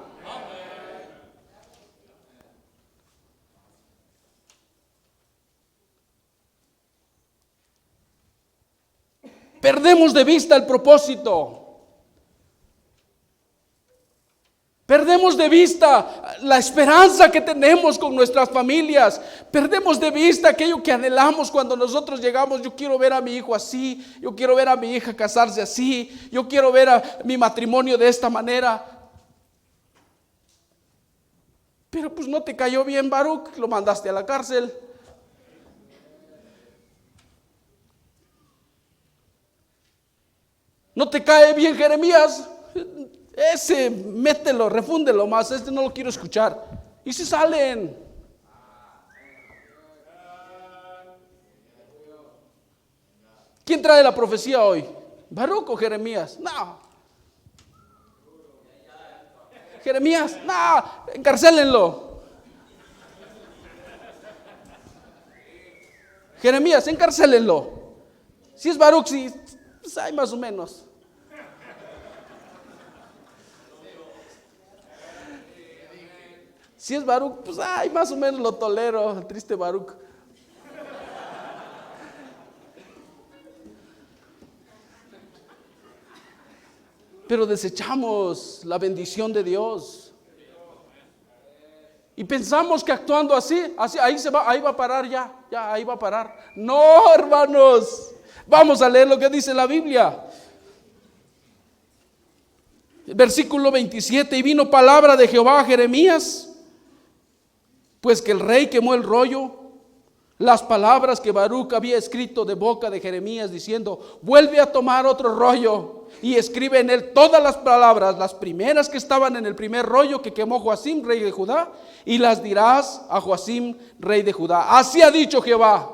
Perdemos de vista el propósito. Perdemos de vista la esperanza que tenemos con nuestras familias. Perdemos de vista aquello que anhelamos cuando nosotros llegamos. Yo quiero ver a mi hijo así. Yo quiero ver a mi hija casarse así. Yo quiero ver a mi matrimonio de esta manera. Pero pues no te cayó bien Baruch, lo mandaste a la cárcel. No te cae bien Jeremías, ese mételo, refúndelo más, este no lo quiero escuchar. Y si salen. ¿Quién trae la profecía hoy? ¿Baruch o Jeremías? No. Jeremías, no, encarcélenlo. Jeremías, encarcélenlo. Si es Baruch, sí, pues hay más o menos. Si es Baruch, pues ay, más o menos lo tolero, el triste Baruch. Pero desechamos la bendición de Dios. Y pensamos que actuando así ahí va a parar ya ahí va a parar. No, hermanos, vamos a leer lo que dice la Biblia. Versículo 27, y vino palabra de Jehová a Jeremías, pues que el rey quemó el rollo, las palabras que Baruch había escrito de boca de Jeremías, diciendo: vuelve a tomar otro rollo y escribe en él todas las palabras, las primeras que estaban en el primer rollo que quemó Joacim, rey de Judá, y las dirás a Joacim, rey de Judá. Así ha dicho Jehová: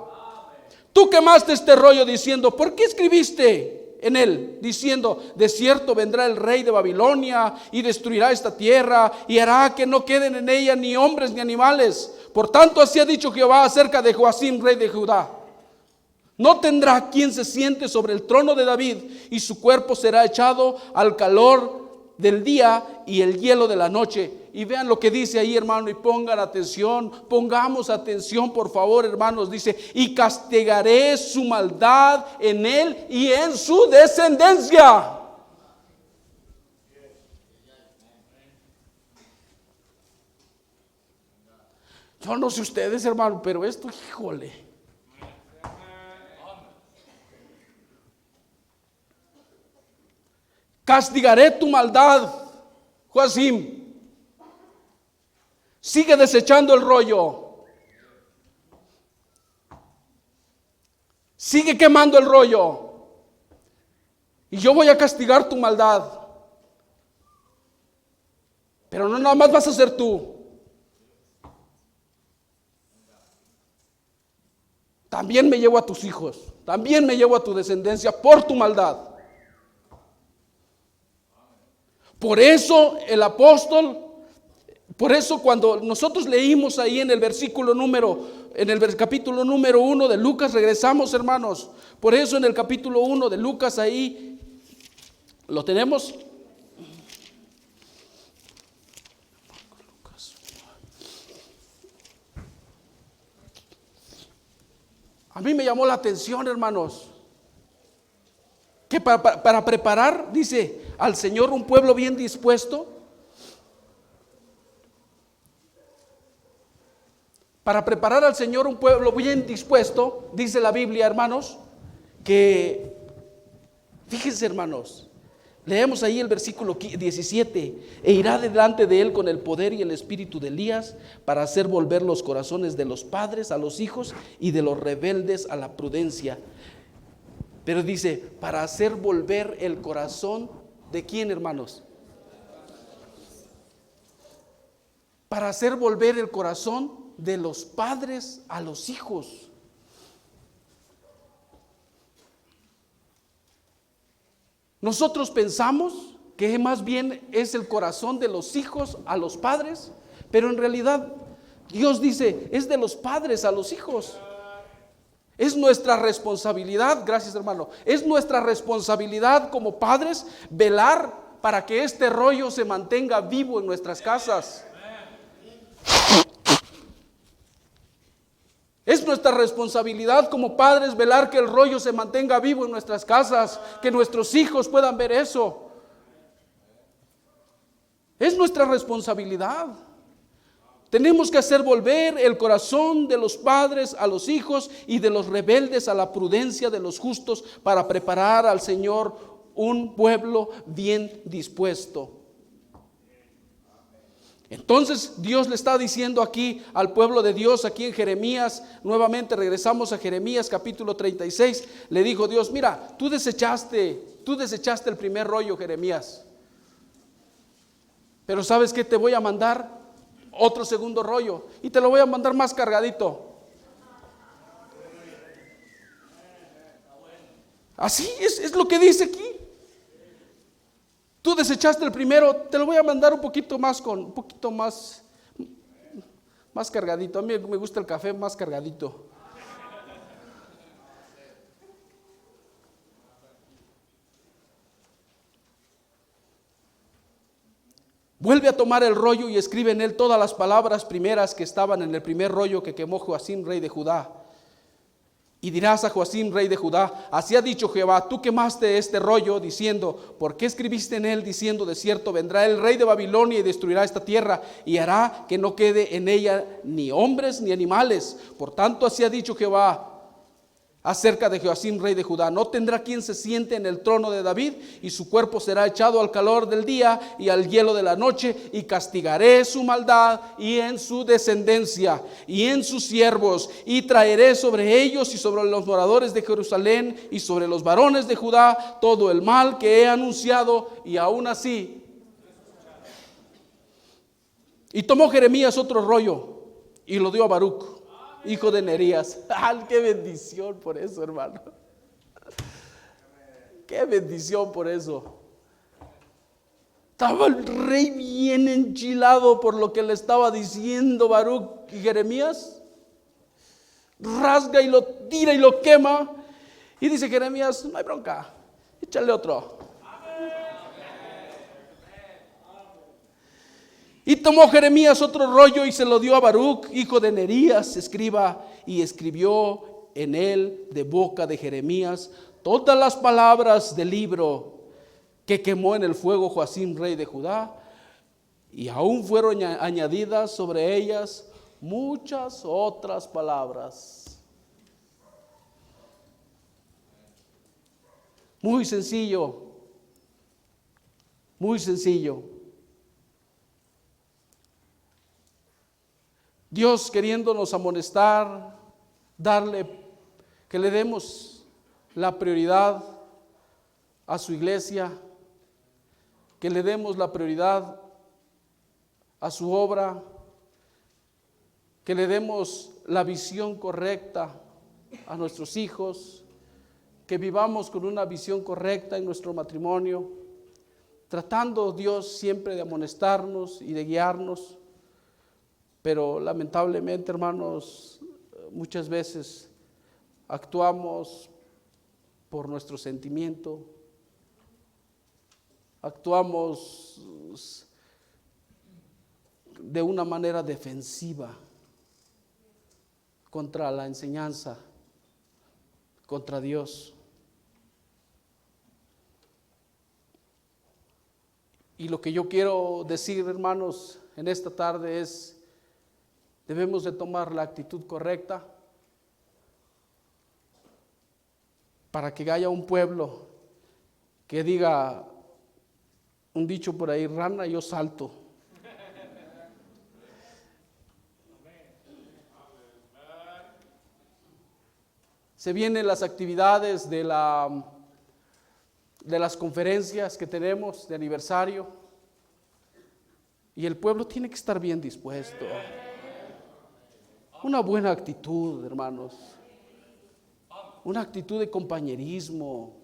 tú quemaste este rollo diciendo: ¿por qué escribiste en él? Diciendo: de cierto vendrá el rey de Babilonia y destruirá esta tierra y hará que no queden en ella ni hombres ni animales. Por tanto, así ha dicho Jehová acerca de Joacim, rey de Judá: no tendrá quien se siente sobre el trono de David, y su cuerpo será echado al calor del día y el hielo de la noche. Y vean lo que dice ahí, hermano, y pongan atención, pongamos atención, por favor, hermanos. Dice: y castigaré su maldad en él y en su descendencia. Yo no sé ustedes, hermano, pero esto, híjole. Castigaré tu maldad, Joacim. Sigue desechando el rollo. Sigue quemando el rollo. Y yo voy a castigar tu maldad. Pero no nada más vas a ser tú. También me llevo a tus hijos. También me llevo a tu descendencia por tu maldad. Por eso el apóstol, por eso cuando nosotros leímos ahí en el capítulo número 1 de Lucas, regresamos, hermanos. Por eso en el capítulo 1 de Lucas ahí lo tenemos. A mí me llamó la atención, hermanos, que para preparar, dice, al Señor un pueblo bien dispuesto. Para preparar al Señor un pueblo bien dispuesto, dice la Biblia, hermanos, que, fíjense, hermanos, leemos ahí el versículo 17: e irá delante de él con el poder y el espíritu de Elías, para hacer volver los corazones de los padres a los hijos y de los rebeldes a la prudencia. Pero dice, para hacer volver el corazón ¿de quién, hermanos? Para hacer volver el corazón de los padres a los hijos. Nosotros pensamos que más bien es el corazón de los hijos a los padres, pero en realidad Dios dice, es de los padres a los hijos. Es nuestra responsabilidad, gracias hermano, es nuestra responsabilidad como padres velar para que este rollo se mantenga vivo en nuestras casas. Es nuestra responsabilidad como padres velar que el rollo se mantenga vivo en nuestras casas, que nuestros hijos puedan ver eso. Es nuestra responsabilidad. Tenemos que hacer volver el corazón de los padres a los hijos y de los rebeldes a la prudencia de los justos, para preparar al Señor un pueblo bien dispuesto. Entonces Dios le está diciendo aquí al pueblo de Dios, aquí en Jeremías, nuevamente regresamos a Jeremías capítulo 36, le dijo Dios, mira, tú desechaste el primer rollo, Jeremías, pero ¿sabes qué? Te voy a mandar otro segundo rollo y te lo voy a mandar más cargadito. Así es lo que dice aquí. Tú desechaste el primero, te lo voy a mandar un poquito más cargadito. A mí me gusta el café más cargadito. Vuelve a tomar el rollo y escribe en él todas las palabras primeras que estaban en el primer rollo que quemó Joacim, rey de Judá. Y dirás a Joacim, rey de Judá: así ha dicho Jehová, tú quemaste este rollo diciendo, ¿por qué escribiste en él diciendo, de cierto vendrá el rey de Babilonia y destruirá esta tierra y hará que no quede en ella ni hombres ni animales? Por tanto, así ha dicho Jehová acerca de Joacim, rey de Judá: no tendrá quien se siente en el trono de David, y su cuerpo será echado al calor del día y al hielo de la noche, y castigaré su maldad y en su descendencia y en sus siervos, y traeré sobre ellos y sobre los moradores de Jerusalén y sobre los varones de Judá todo el mal que he anunciado. Y aún así, y tomó Jeremías otro rollo y lo dio a Baruc, hijo de Nerías. ¡Ah, qué bendición por eso, hermano! ¡Qué bendición por eso! Estaba el rey bien enchilado por lo que le estaba diciendo Baruc, y Jeremías rasga y lo tira y lo quema. Y dice Jeremías: no hay bronca, échale otro. Y tomó Jeremías otro rollo y se lo dio a Baruc, hijo de Nerías, escriba, y escribió en él de boca de Jeremías todas las palabras del libro que quemó en el fuego Joacim, rey de Judá, y aún fueron añadidas sobre ellas muchas otras palabras. Muy sencillo, muy sencillo. Dios queriéndonos amonestar, que le demos la prioridad a su iglesia, que le demos la prioridad a su obra, que le demos la visión correcta a nuestros hijos, que vivamos con una visión correcta en nuestro matrimonio, tratando Dios siempre de amonestarnos y de guiarnos. Pero lamentablemente, hermanos, muchas veces actuamos por nuestro sentimiento, actuamos de una manera defensiva contra la enseñanza, contra Dios. Y lo que yo quiero decir, hermanos, en esta tarde es: debemos de tomar la actitud correcta para que haya un pueblo que diga un dicho por ahí: rana, yo salto. Se vienen las actividades de las conferencias que tenemos de aniversario, y el pueblo tiene que estar bien dispuesto. Una buena actitud, hermanos. Una actitud de compañerismo.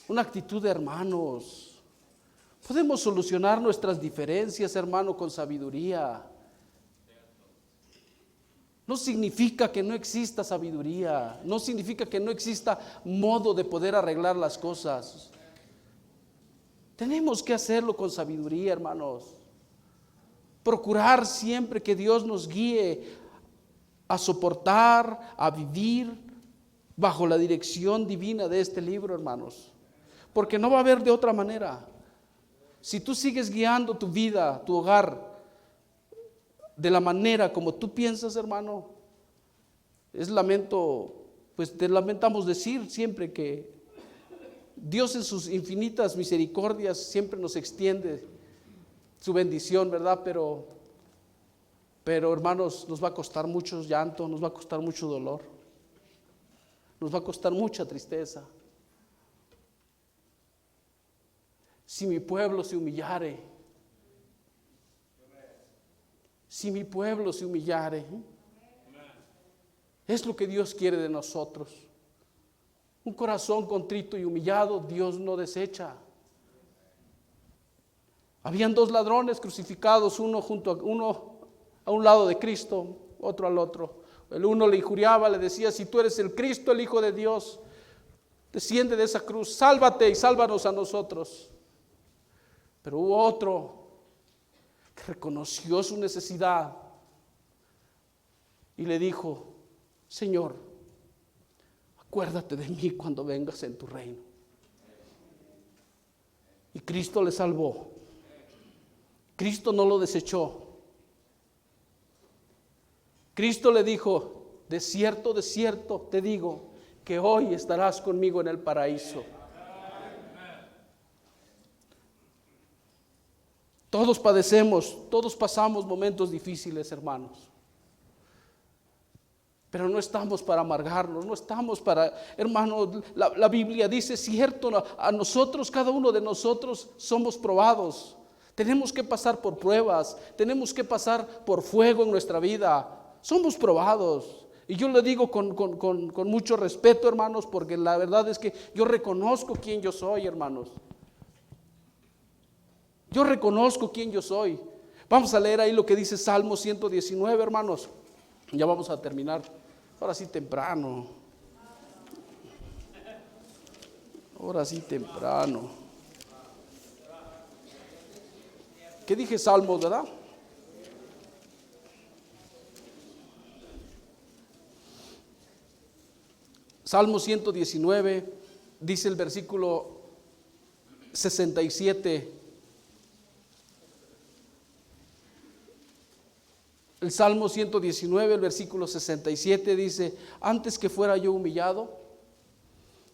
Una actitud de hermanos. Podemos solucionar nuestras diferencias, hermano, con sabiduría. No significa que no exista sabiduría. No significa que no exista modo de poder arreglar las cosas. Tenemos que hacerlo con sabiduría, hermanos. Procurar siempre que Dios nos guíe a soportar, a vivir bajo la dirección divina de este libro, hermanos. Porque no va a haber de otra manera. Si tú sigues guiando tu vida, tu hogar, de la manera como tú piensas, hermano, te lamentamos decir siempre que Dios en sus infinitas misericordias siempre nos extiende su bendición, ¿verdad? Pero hermanos, nos va a costar mucho llanto, nos va a costar mucho dolor, nos va a costar mucha tristeza. Si mi pueblo se humillare, si mi pueblo se humillare, es lo que Dios quiere de nosotros. Un corazón contrito y humillado Dios no desecha. Habían dos ladrones crucificados, uno a un lado de Cristo, otro al otro. El uno le injuriaba, le decía: si tú eres el Cristo, el Hijo de Dios, desciende de esa cruz, sálvate y sálvanos a nosotros. Pero hubo otro que reconoció su necesidad y le dijo: Señor, acuérdate de mí cuando vengas en tu reino. Y Cristo le salvó. Cristo no lo desechó. Cristo le dijo: de cierto te digo que hoy estarás conmigo en el paraíso. Todos padecemos, todos pasamos momentos difíciles, hermanos. Pero no estamos para amargarnos, no estamos para, hermanos, la Biblia dice, cierto, a nosotros, cada uno de nosotros somos probados. Tenemos que pasar por pruebas, tenemos que pasar por fuego en nuestra vida. Somos probados. Y yo le digo con mucho respeto, hermanos, porque la verdad es que yo reconozco quién yo soy, hermanos. Yo reconozco quién yo soy. Vamos a leer ahí lo que dice Salmo 119, hermanos. Ya vamos a terminar. Ahora sí temprano. Ahora sí temprano. ¿Qué dije? Salmos, ¿verdad? Salmo 119, dice el versículo 67. El Salmo 119, el versículo 67 dice: antes que fuera yo humillado,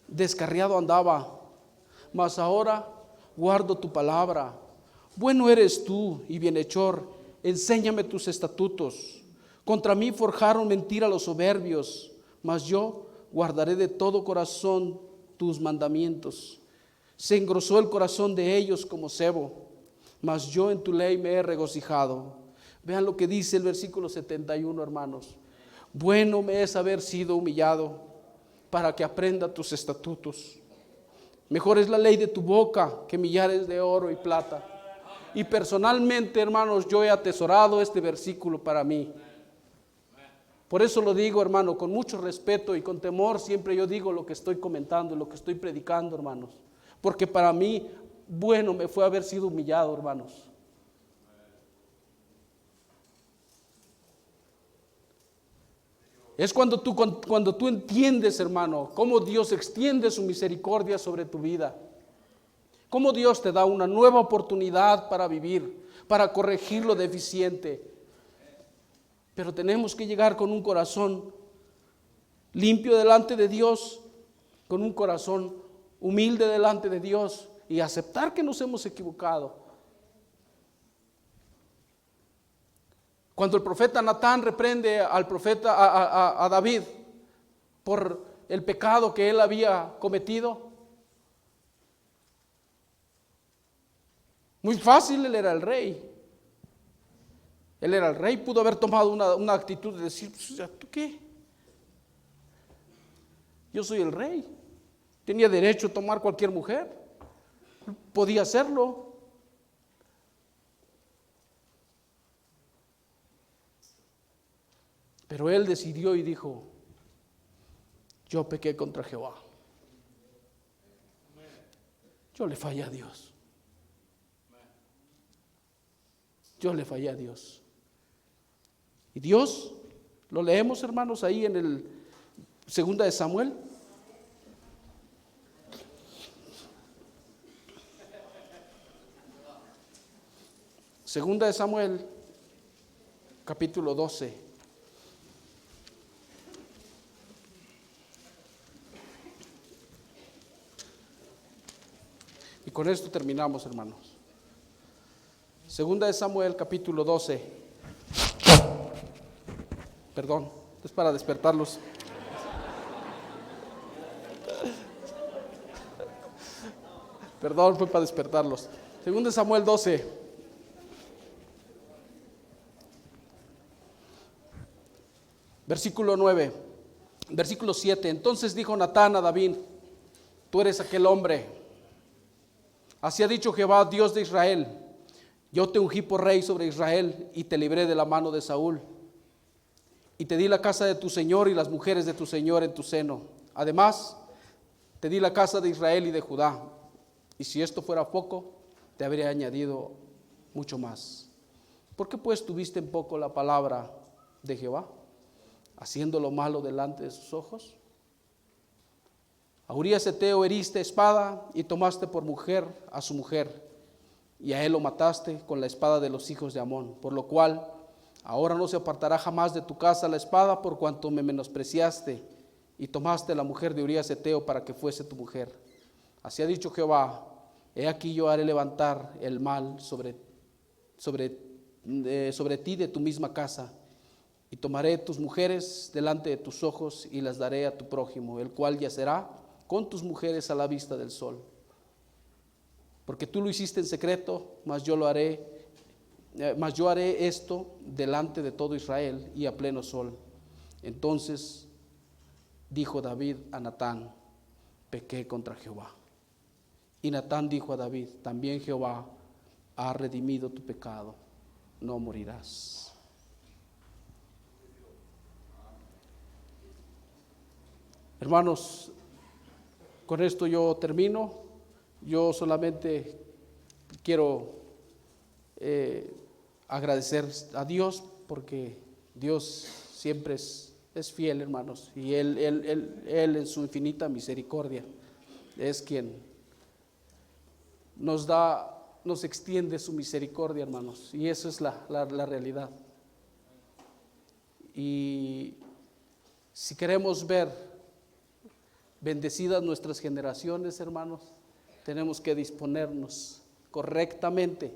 descarriado andaba, mas ahora guardo tu palabra. Bueno eres tú y bienhechor, enséñame tus estatutos. Contra mí forjaron mentira los soberbios, mas yo guardaré de todo corazón tus mandamientos. Se engrosó el corazón de ellos como sebo, mas yo en tu ley me he regocijado. Vean lo que dice el versículo 71, hermanos. Bueno me es haber sido humillado para que aprenda tus estatutos. Mejor es la ley de tu boca que millares de oro y plata. Y personalmente, hermanos, yo he atesorado este versículo para mí. Por eso lo digo, hermano, con mucho respeto y con temor. Siempre yo digo lo que estoy comentando, lo que estoy predicando, hermanos. Porque para mí, bueno me fue haber sido humillado, hermanos. Es cuando tú entiendes, hermano, cómo Dios extiende su misericordia sobre tu vida. Cómo Dios te da una nueva oportunidad para vivir, para corregir lo deficiente. Pero tenemos que llegar con un corazón limpio delante de Dios, con un corazón humilde delante de Dios y aceptar que nos hemos equivocado. Cuando el profeta Natán reprende al profeta a David por el pecado que él había cometido, muy fácil, él era el rey. Él era el rey, pudo haber tomado una actitud de decir: ¿tú qué? Yo soy el rey. Tenía derecho a tomar cualquier mujer. Podía hacerlo. Pero él decidió y dijo: yo pequé contra Jehová. Yo le fallé a Dios. Yo le fallé a Dios. Y Dios, lo leemos, hermanos, ahí en el Segunda de Samuel. Segunda de Samuel, capítulo 12. Y con esto terminamos, hermanos. Segunda de Samuel, capítulo 12. Perdón, es para despertarlos. Perdón, fue para despertarlos. Segunda de Samuel 12. Versículo 9. Versículo 7. Entonces dijo Natán a David: tú eres aquel hombre. Así ha dicho Jehová, Dios de Israel: yo te ungí por rey sobre Israel y te libré de la mano de Saúl. Y te di la casa de tu señor y las mujeres de tu señor en tu seno. Además, te di la casa de Israel y de Judá. Y si esto fuera poco, te habría añadido mucho más. ¿Por qué pues tuviste en poco la palabra de Jehová, haciendo lo malo delante de sus ojos? A Urías Heteo heriste espada y tomaste por mujer a su mujer, y a él lo mataste con la espada de los hijos de Amón, por lo cual ahora no se apartará jamás de tu casa la espada, por cuanto me menospreciaste y tomaste la mujer de Urías Heteo para que fuese tu mujer. Así ha dicho Jehová: he aquí yo haré levantar el mal sobre ti de tu misma casa, y tomaré tus mujeres delante de tus ojos y las daré a tu prójimo, el cual yacerá con tus mujeres a la vista del sol. Porque tú lo hiciste en secreto, mas yo haré esto delante de todo Israel y a pleno sol. Entonces dijo David a Natán: pequé contra Jehová. Y Natán dijo a David: también Jehová ha redimido tu pecado, no morirás. Hermanos, con esto yo termino. Yo solamente quiero agradecer a Dios, porque Dios siempre es fiel, hermanos, y Él en su infinita misericordia es quien nos extiende su misericordia, hermanos, y eso es la realidad. Y si queremos ver bendecidas nuestras generaciones, hermanos, tenemos que disponernos correctamente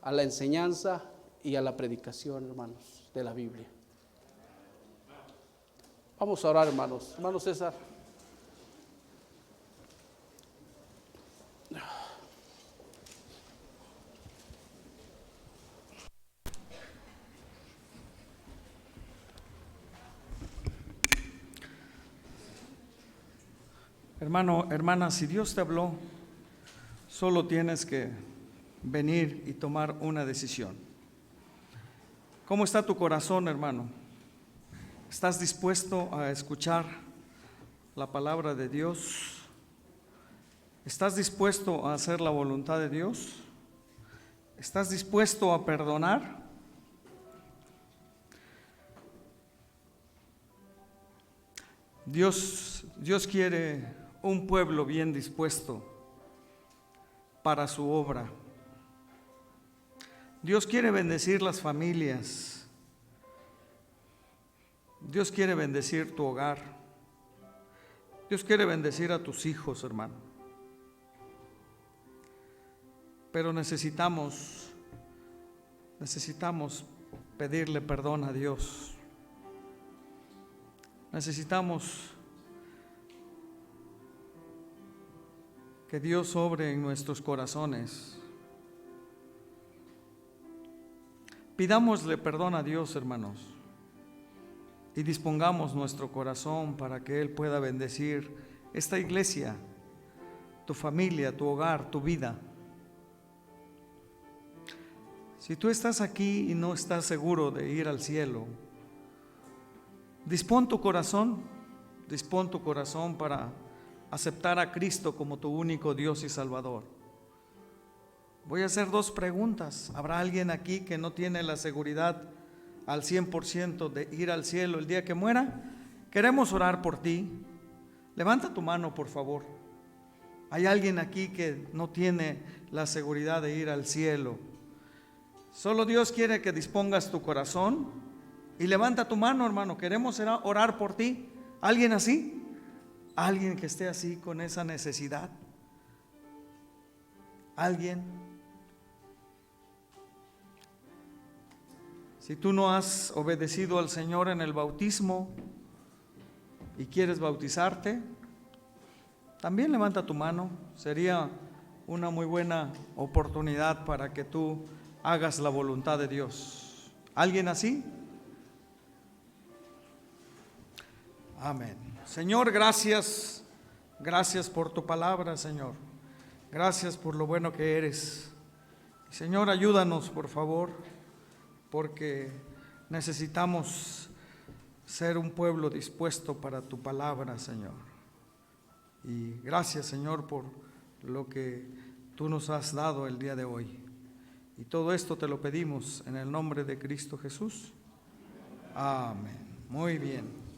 a la enseñanza y a la predicación, hermanos, de la Biblia. Vamos a orar, hermanos. Hermano César. Hermano, hermana, si Dios te habló, solo tienes que venir y tomar una decisión. ¿Cómo está tu corazón, hermano? ¿Estás dispuesto a escuchar la palabra de Dios? ¿Estás dispuesto a hacer la voluntad de Dios? ¿Estás dispuesto a perdonar? Dios quiere un pueblo bien dispuesto para su obra. Dios quiere bendecir las familias. Dios quiere bendecir tu hogar. Dios quiere bendecir a tus hijos, hermano. Pero necesitamos pedirle perdón a Dios. Necesitamos que Dios obre en nuestros corazones. Pidámosle perdón a Dios, hermanos, y dispongamos nuestro corazón para que Él pueda bendecir esta iglesia, tu familia, tu hogar, tu vida. Si tú estás aquí y no estás seguro de ir al cielo, dispón tu corazón para aceptar a Cristo como tu único Dios y Salvador. Voy a hacer 2 preguntas. ¿Habrá alguien aquí que no tiene la seguridad al 100% de ir al cielo el día que muera? Queremos orar por ti. Levanta tu mano, por favor. ¿Hay alguien aquí que no tiene la seguridad de ir al cielo? Solo Dios quiere que dispongas tu corazón y levanta tu mano, hermano. Queremos orar por ti. ¿Alguien así? ¿Alguien que esté así con esa necesidad? ¿Alguien? Si tú no has obedecido al Señor en el bautismo y quieres bautizarte, también levanta tu mano. Sería una muy buena oportunidad para que tú hagas la voluntad de Dios. ¿Alguien así? Amén. Señor, gracias por tu palabra, Señor. Gracias por lo bueno que eres. Señor, ayúdanos, por favor, porque necesitamos ser un pueblo dispuesto para tu palabra, Señor. Y gracias, Señor, por lo que tú nos has dado el día de hoy. Y todo esto te lo pedimos en el nombre de Cristo Jesús. Amén. Muy bien.